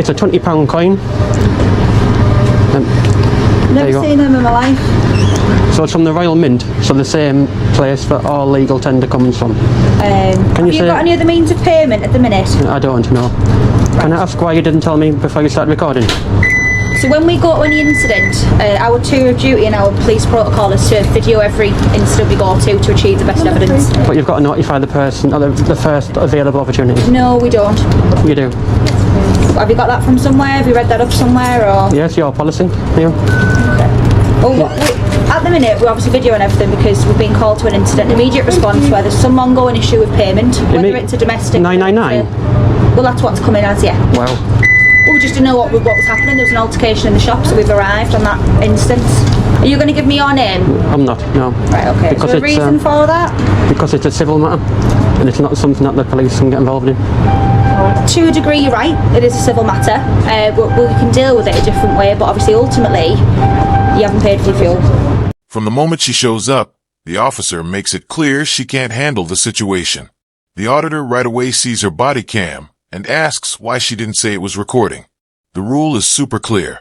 It's a £20 coin. Never seen them in my life. So it's from the Royal Mint, so the same place that all legal tender comes from. Have you got any other means of payment at the minute? I don't know. Right. Can I ask why you didn't tell me before you started recording? So when we go to any incident, our tour of duty and our police protocol is to video every incident we go to achieve the best evidence. But you've got to notify the person at the first available opportunity. No, we don't. You do. Have you got that from somewhere? Have you read that up somewhere? Or? Yes, your policy. Yeah. Okay. Well, at the minute, we're obviously videoing everything because we've been called to an incident. Immediate response where there's some ongoing issue with payment, whether it's a domestic... 999? Well, that's what's coming as, yeah. Wow. Well, we just didn't know what was happening. There was an altercation in the shop, so we've arrived on that instance. Are you going to give me your name? I'm not, no. Right, okay. Is there a reason for that? Because it's a civil matter, and it's not something that the police can get involved in. To a degree, you're right. It is a civil matter. We can deal with it a different way, but obviously, ultimately, you haven't paid for your fuel. From the moment she shows up, the officer makes it clear she can't handle the situation. The auditor right away sees her body cam and asks why she didn't say it was recording. The rule is super clear.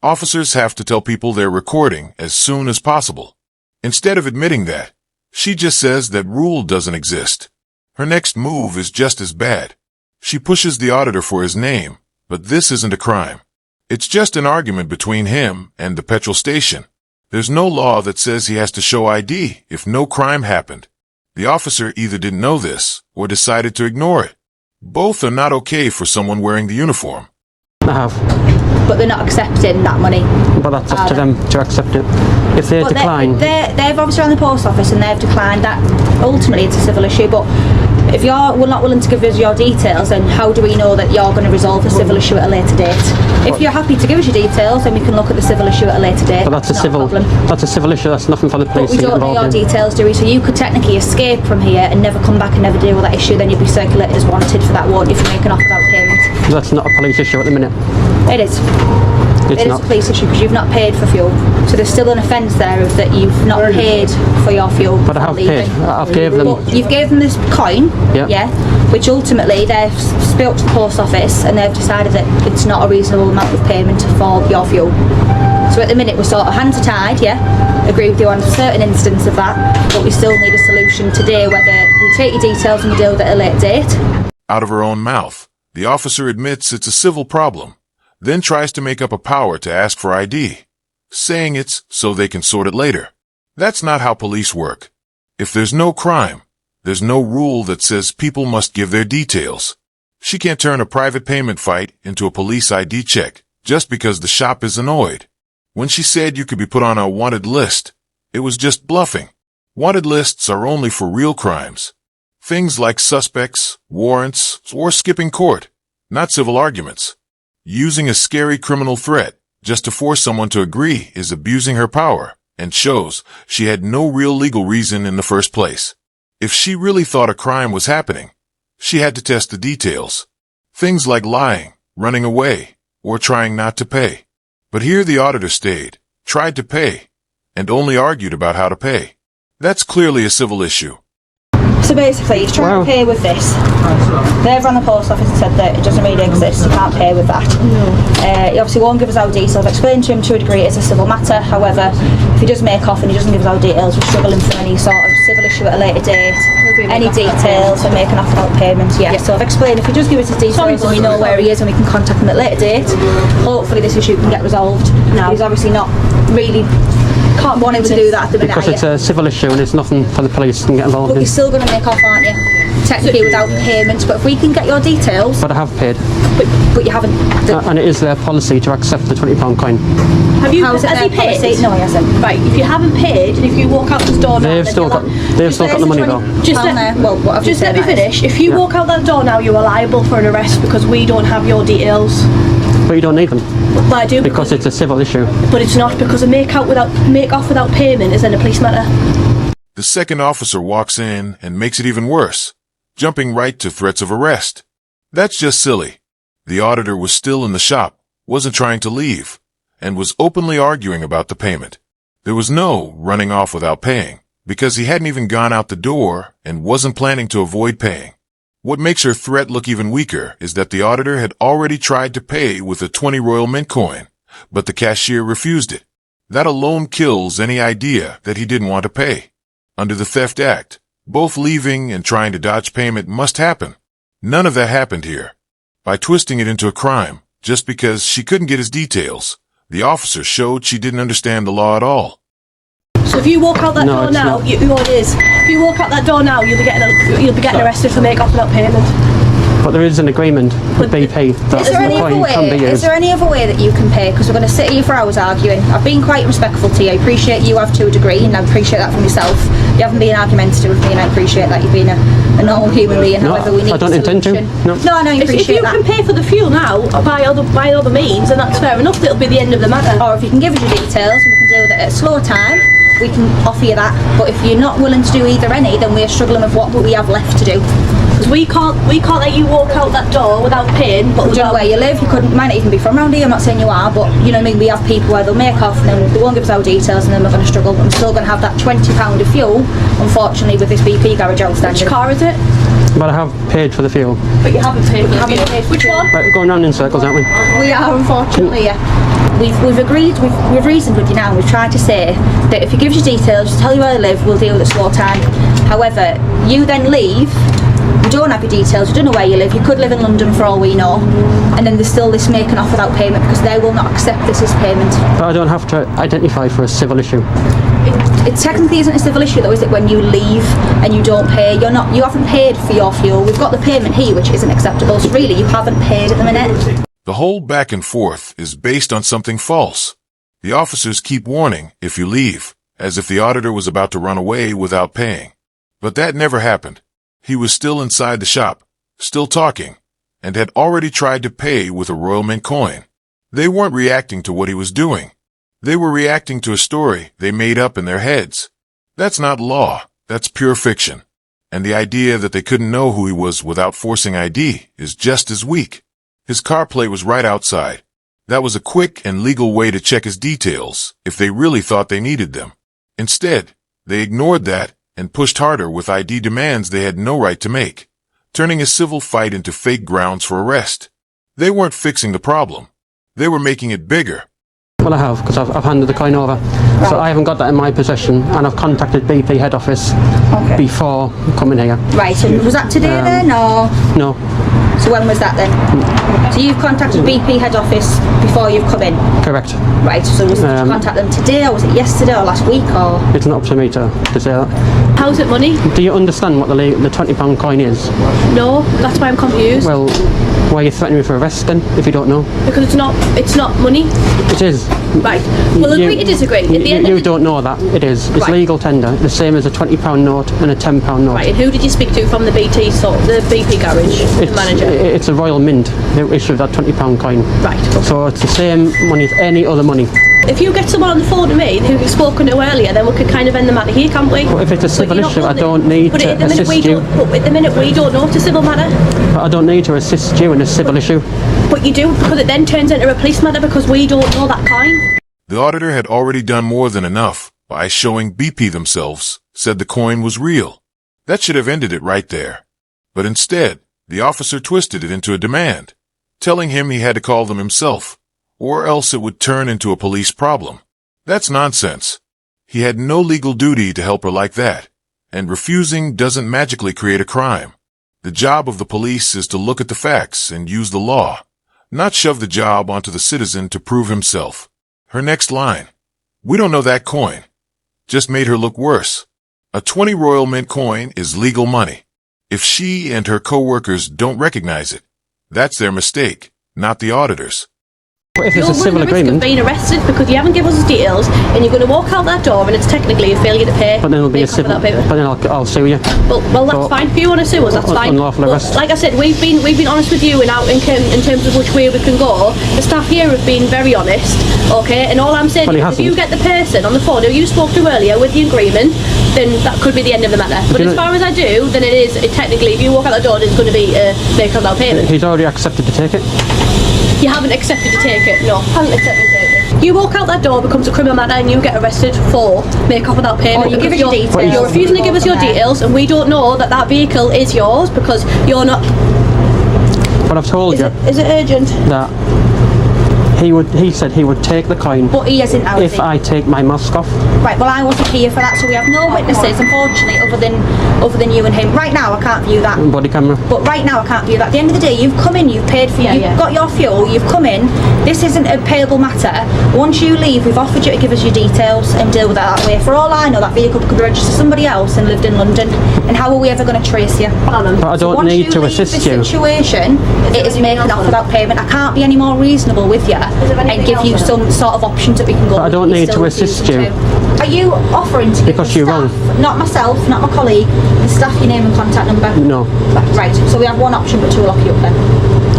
Officers have to tell people they're recording as soon as possible. Instead of admitting that, she just says that rule doesn't exist. Her next move is just as bad. She pushes the auditor for his name, but this isn't a crime. It's just an argument between him and the petrol station. There's no law that says he has to show ID if no crime happened. The officer either didn't know this or decided to ignore it. Both are not okay for someone wearing the uniform. I have. But they're not accepting that money. But that's up to them to accept it. If they decline... They've obviously run the post office and they've declined that. Ultimately, it's a civil issue, but if you're not willing to give us your details, then how do we know that you're going to resolve the civil issue at a later date? If you're happy to give us your details, then we can look at the civil issue at a later date. But that's a civil issue, that's nothing for the police to get involved in. We don't know your details, do we? So you could technically escape from here and never come back and never deal with that issue, then you'd be circulated as wanted for that, won't you, for making off without payment? That's not a police issue at the minute. It is. It is a police issue because you've not paid for fuel. So there's still an offence there of that you've not paid for your fuel. But I have paid. I've gave them... But you've gave them this coin, yeah, which ultimately they've spoke to the post office and they've decided that it's not a reasonable amount of payment for your fuel. So at the minute we're sort of hands are tied, yeah, agree with you on a certain instance of that, but we still need a solution today whether we take your details and we deal with it at a later date. Out of her own mouth, the officer admits it's a civil problem, then tries to make up a power to ask for ID, saying it's so they can sort it later. That's not how police work. If there's no crime, there's no rule that says people must give their details. She can't turn a private payment fight into a police ID check just because the shop is annoyed. When she said you could be put on a wanted list, it was just bluffing. Wanted lists are only for real crimes. Things like suspects, warrants, or skipping court, not civil arguments. Using a scary criminal threat just to force someone to agree is abusing her power and shows she had no real legal reason in the first place. If she really thought a crime was happening, she had to test the details. Things like lying, running away, or trying not to pay. But here the auditor stayed, tried to pay, and only argued about how to pay. That's clearly a civil issue. So basically, he's trying to pay with this. They've run the post office and said that it doesn't really exist, you can't pay with that. He obviously won't give us our details. I've explained to him to a degree it's a civil matter. However, if he does make off and he doesn't give us our details, we're struggling for any sort of civil issue at a later date. Any details and making off without payment, yeah. So I've explained if he does give us his details and we know where he is and we can contact him at a later date, hopefully this issue can get resolved. No. He's obviously not really wanting to do that at the minute. Because it's a civil issue and it's nothing for the police to get involved in. But you're still going to make off, aren't you? Technically without payment, but if we can get your details... But I have paid. But you haven't... And it is their policy to accept the £20 coin. Have you? Has he paid? Policy? No, he hasn't. Right, if you haven't paid and if you walk out the door now... They've still got the money though. Just let me finish. If you walk out that door now, you are liable for an arrest because we don't have your details. But you don't need them. But I do. Because it's a civil issue. But it's not, because a make off without payment is then a police matter. The second officer walks in and makes it even worse, jumping right to threats of arrest. That's just silly. The auditor was still in the shop, wasn't trying to leave, and was openly arguing about the payment. There was no running off without paying, because he hadn't even gone out the door and wasn't planning to avoid paying. What makes her threat look even weaker is that the auditor had already tried to pay with a 20 Royal Mint coin, but the cashier refused it. That alone kills any idea that he didn't want to pay. Under the Theft Act, both leaving and trying to dodge payment must happen. None of that happened here. By twisting it into a crime, just because she couldn't get his details, the officer showed she didn't understand the law at all. So if you walk out that door now, If you walk out that door now, you'll be getting arrested for making off without payment. But there is an agreement with BP that the coin can be used. Is there any other way that you can pay? Because we're going to sit here for hours arguing. I've been quite respectful to you. I appreciate you have to a degree, and I appreciate that from yourself. You haven't been argumentative with me, and I appreciate that you've been a normal human being. However, we need I don't intend to. No, I know you appreciate that. If you can pay for the fuel now by other means, then that's fair enough. It'll be the end of the matter. Or if you can give us your details, and we can deal with it at a slower time, we can offer you that. But if you're not willing to do either any, then we're struggling with what we have left to do. Because we can't let you walk out that door without paying. But we don't know where you live. You might not even be from around here. I'm not saying you are, but you know what I mean. We have people where they'll make off and then they won't give us our details, and then we're going to struggle. I'm still going to have that £20 of fuel, unfortunately, with this BP garage outstanding. Which car is it? But I have paid for the fuel. But you haven't paid for the fuel. Which one? Right, we're going round in circles, aren't we? We are, unfortunately, yeah. We've agreed, we've reasoned with you now, and we've tried to say that if you give us your details, just tell you where you live, we'll deal with it slow time. However, you then leave, you don't have your details, you don't know where you live, you could live in London for all we know, and then there's still this making off without payment because they will not accept this as payment. But I don't have to identify for a civil issue. It technically isn't a civil issue though, is it, when you leave and you don't pay? You haven't paid for your fuel. We've got the payment here, which isn't acceptable, so really you haven't paid at the minute. The whole back and forth is based on something false. The officers keep warning if you leave, as if the auditor was about to run away without paying. But that never happened. He was still inside the shop, still talking, and had already tried to pay with a Royal Mint coin. They weren't reacting to what he was doing. They were reacting to a story they made up in their heads. That's not law, that's pure fiction. And the idea that they couldn't know who he was without forcing ID is just as weak. His car plate was right outside. That was a quick and legal way to check his details if they really thought they needed them. Instead, they ignored that and pushed harder with ID demands they had no right to make, turning a civil fight into fake grounds for arrest. They weren't fixing the problem. They were making it bigger. Well, I have, because I've handed the coin over. Right. So I haven't got that in my possession, and I've contacted BP head office before coming here. Right, and was that today then, or? No. So when was that then? So you've contacted BP head office before you've come in? Correct. Right, so was it to contact them today, or was it yesterday, or last week, or? It's not up to me to say that. How's it money? Do you understand what the £20 coin is? No, that's why I'm confused. Well, why are you threatening me for arrest then, if you don't know? Because it's not money. It is. Right. We'll agree to disagree. At the end you don't know that. It is. It's legal tender, the same as a £20 note and a £10 note. Right, and who did you speak to from the BP garage, the manager? It's a Royal Mint who issued that £20 coin. Right. Okay. So it's the same money as any other money. If you get someone on the phone to me who you've spoken to earlier, then we could kind of end the matter here, can't we? Well, if it's a civil issue, I don't need to assist you. But at the minute we don't know it's a civil matter. But I don't need to assist you in a civil issue. But you do, because it then turns into a police matter because we don't know that coin. The auditor had already done more than enough by showing BP themselves, said the coin was real. That should have ended it right there. But instead, the officer twisted it into a demand, telling him he had to call them himself, or else it would turn into a police problem. That's nonsense. He had no legal duty to help her like that, and refusing doesn't magically create a crime. The job of the police is to look at the facts and use the law, not shove the job onto the citizen to prove himself. Her next line, "We don't know that coin," just made her look worse. A 20 Royal Mint coin is legal money. If she and her co-workers don't recognize it, that's their mistake, not the auditor's. But if it's a civil agreement, you're being arrested because you haven't given us details, and you're going to walk out that door, and it's technically a failure to pay. But then it'll be a civil. But then I'll sue you. Well, that's fine. If you want to sue us, that's fine. Unlawful arrest. Like I said, we've been honest with you in terms of which way we can go. The staff here have been very honest. Okay, and all I'm saying is, if you get the person on the phone who you spoke to earlier with the agreement, then that could be the end of the matter. But as far as I do, then it is technically, if you walk out the door, it's going to be make without payment. He's already accepted to take it. You haven't accepted to take it. No, haven't accepted to take it. You walk out that door, becomes a criminal matter, and you get arrested for make off without payment. Or you give us your details. You're refusing to give us your details, and we don't know that that vehicle is yours because you're not. But I've told you Is it urgent? that he said he would take the coin But he isn't out. if I take my mask off. Right, well I wasn't here for that, so we have no witnesses, unfortunately, other than you and him. Right now I can't view that. Body camera. But right now I can't view that. At the end of the day, you've come in, you've paid for you've got your fuel, you've come in. This isn't a payable matter. Once you leave, we've offered you to give us your details and deal with it that way. For all I know, that vehicle could be registered to somebody else and lived in London. And how are we ever going to trace you? But I don't need to assist you. Once you leave the situation, it is making off without payment. I can't be any more reasonable with you and give you some sort of options that we can go. But I don't need to assist you. Are you offering to give Because the you're staff, wrong. not myself, not my colleague, the staff your name and contact number? No. Right, so we have one option, but two will lock you up then.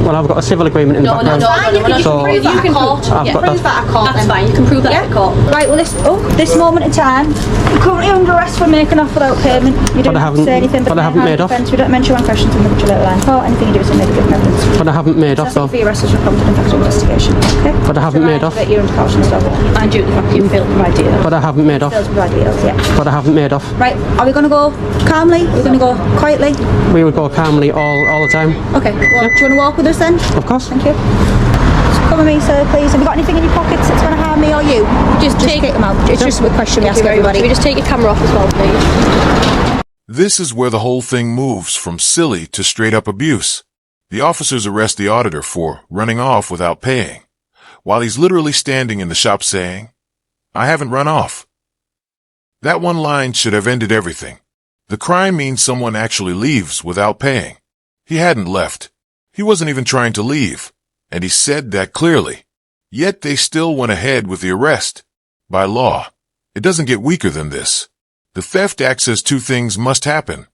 Well, I've got a civil agreement in the background. You can prove that at court. I've got Prove that at court. That's then. fine. You can prove that at court. Right, well, this moment in time, you're currently under arrest for making off without payment. You don't have to say anything, but I haven't made off. We don't mention one question in the later line. Court, anything you do is to make a given evidence. But I haven't made off though. For your arrest is prompted in fact of investigation. Okay? But I haven't made off. You're under caution still. And due to the fact that you failed to provide details. But I haven't made off. Failed to provide details, yeah. But I haven't made off. Right, are we going to go calmly? Are we going to go quietly? We would go calmly all the time. Okay, well, do you want to walk with us then? Of course. Thank you. Just come with me, sir, please. Have you got anything in your pockets that's going to harm me or you? Just take them out. It's just a question we ask everybody. Can we just take your camera off as well, please? This is where the whole thing moves from silly to straight up abuse. The officers arrest the auditor for running off without paying, while he's literally standing in the shop saying, "I haven't run off." That one line should have ended everything. The crime means someone actually leaves without paying. He hadn't left. He wasn't even trying to leave, and he said that clearly. Yet they still went ahead with the arrest. By law, it doesn't get weaker than this. The Theft Act says two things must happen: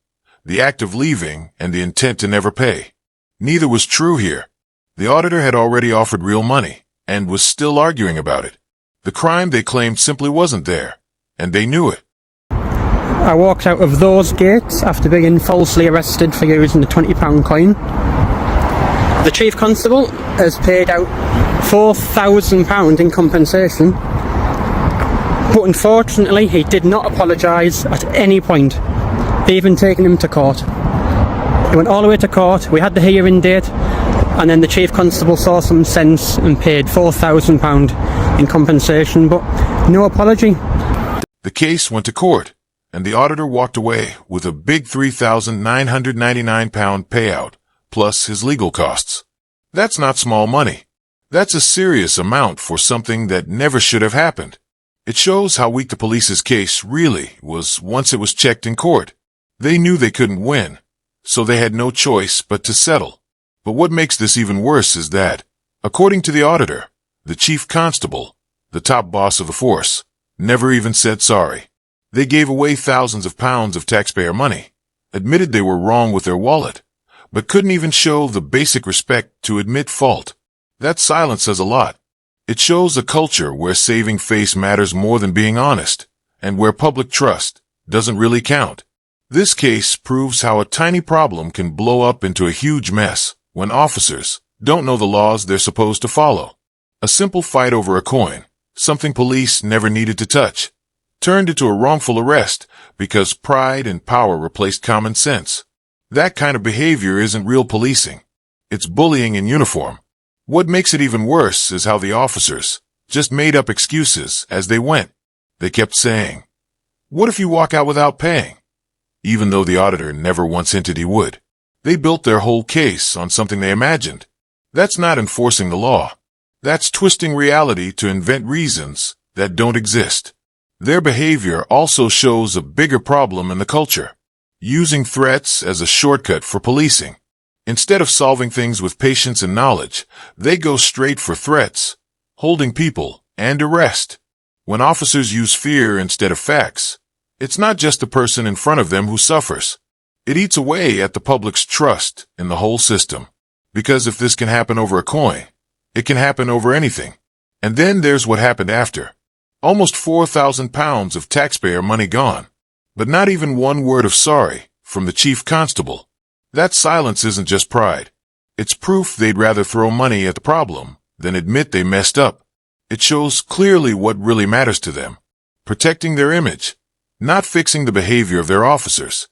the act of leaving and the intent to never pay. Neither was true here. The auditor had already offered real money and was still arguing about it. The crime they claimed simply wasn't there, and they knew it. I walked out of those gates after being falsely arrested for using the £20 coin. The Chief Constable has paid out £4,000 in compensation, but unfortunately he did not apologise at any point, even taking him to court. He went all the way to court, we had the hearing date, and then the Chief Constable saw some sense and paid £4,000 in compensation, but no apology. The case went to court, and the auditor walked away with a big £3,999 payout, plus his legal costs. That's not small money. That's a serious amount for something that never should have happened. It shows how weak the police's case really was once it was checked in court. They knew they couldn't win, so they had no choice but to settle. But what makes this even worse is that, according to the auditor, the chief constable, the top boss of the force, never even said sorry. They gave away thousands of pounds of taxpayer money, admitted they were wrong with their wallet, but couldn't even show the basic respect to admit fault. That silence says a lot. It shows a culture where saving face matters more than being honest, and where public trust doesn't really count. This case proves how a tiny problem can blow up into a huge mess when officers don't know the laws they're supposed to follow. A simple fight over a coin, something police never needed to touch, turned into a wrongful arrest because pride and power replaced common sense. That kind of behavior isn't real policing. It's bullying in uniform. What makes it even worse is how the officers just made up excuses as they went. They kept saying, "What if you walk out without paying?" Even though the auditor never once hinted he would. They built their whole case on something they imagined. That's not enforcing the law. That's twisting reality to invent reasons that don't exist. Their behavior also shows a bigger problem in the culture, using threats as a shortcut for policing. Instead of solving things with patience and knowledge, they go straight for threats, holding people, and arrest. When officers use fear instead of facts, it's not just the person in front of them who suffers. It eats away at the public's trust in the whole system. Because if this can happen over a coin, it can happen over anything. And then there's what happened after. Almost £4,000 of taxpayer money gone. But not even one word of sorry from the chief constable. That silence isn't just pride. It's proof they'd rather throw money at the problem than admit they messed up. It shows clearly what really matters to them. Protecting their image, not fixing the behavior of their officers.